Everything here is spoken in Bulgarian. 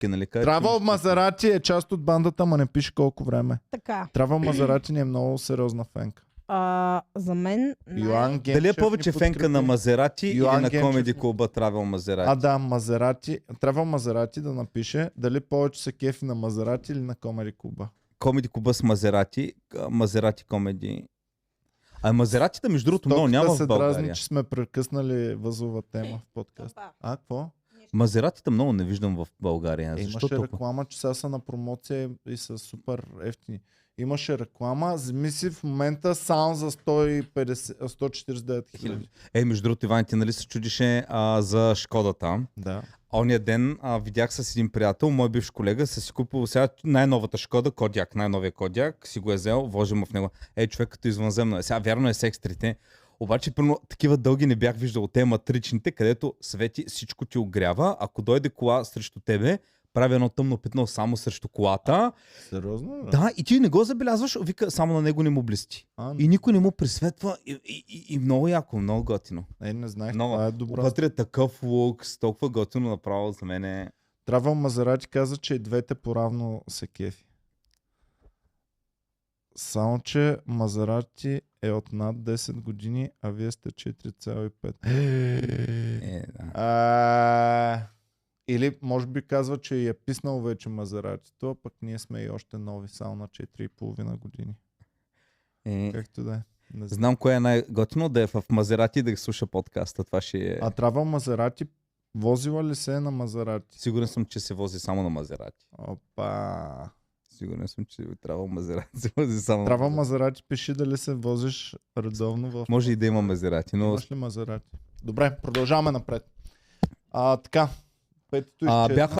покупки, нали? Travel Мазерати е част от бандата, ма не пише колко време. Така. Travel Мазерати ни е много сериозна фенка. За мен Йоан Генчев Дали е ни повече фенка подкрепи. на Мазерати или Йоан на Генчев Комеди ни- клуба Travel Мазерати? Да, Мазерати. Travel Мазерати да напише дали повече се кефи на Мазерати или на Комеди клуба. Комеди клуба с Мазерати, Мазерати комеди. А Мазератите, между другото, много Токата няма се в България. дразни, че сме прекъснали възлова тема в подкаста. Какво? Мазератите много не виждам в България. Защо Имаше толкова? реклама, че сега са на промоция и са супер ефтини. Имаше реклама, замисли в момента само за 149 хиляди. Между другото, Иван, ти нали се чудише за Шкодата? Да. Ония ден видях с един приятел, мой бивш колега, са си купил сега най-новата Шкода, Кодиак, най-новия Кодиак, си го е взел, вложил му в него. Човек като извънземно е. Сега вярно е с екстрите, обаче примерно такива дълги не бях виждал. Те матричните, където свети, всичко ти огрява. Ако дойде кола срещу тебе, прави едно тъмно петно само срещу колата. Сериозно? Да, и ти не го забелязваш, вика, само на него не му блести. И никой не му присветва и много яко, много готино. Не знаех, Много. това е добро. Вътре е такъв лукс, толкова готино направо за мен е. Travel Мазерати каза, че и двете поравно се кефи. Само, че Мазерати е от над 10 години, а вие сте 4,5. Да. Или може би казва, че е писнал вече Мазератито, а пък ние сме и още нови, само на 4,5 години. Както да е. Не знам. Знам кое е най-готино, да е в Мазерати и да слуша подкаста. Това ще е. А Travel Мазерати, возила ли се на Мазерати? Сигурен съм, че се вози само на Мазерати. Опа! Сигурен съм, че трябва Мазерати се вози само Travel на Мазерати, пиши дали се возиш редовно в... Може и да има Мазерати, но... Имаш ли Мазерати? Добре, продължаваме напред. Така. Петито изчезна. Бяха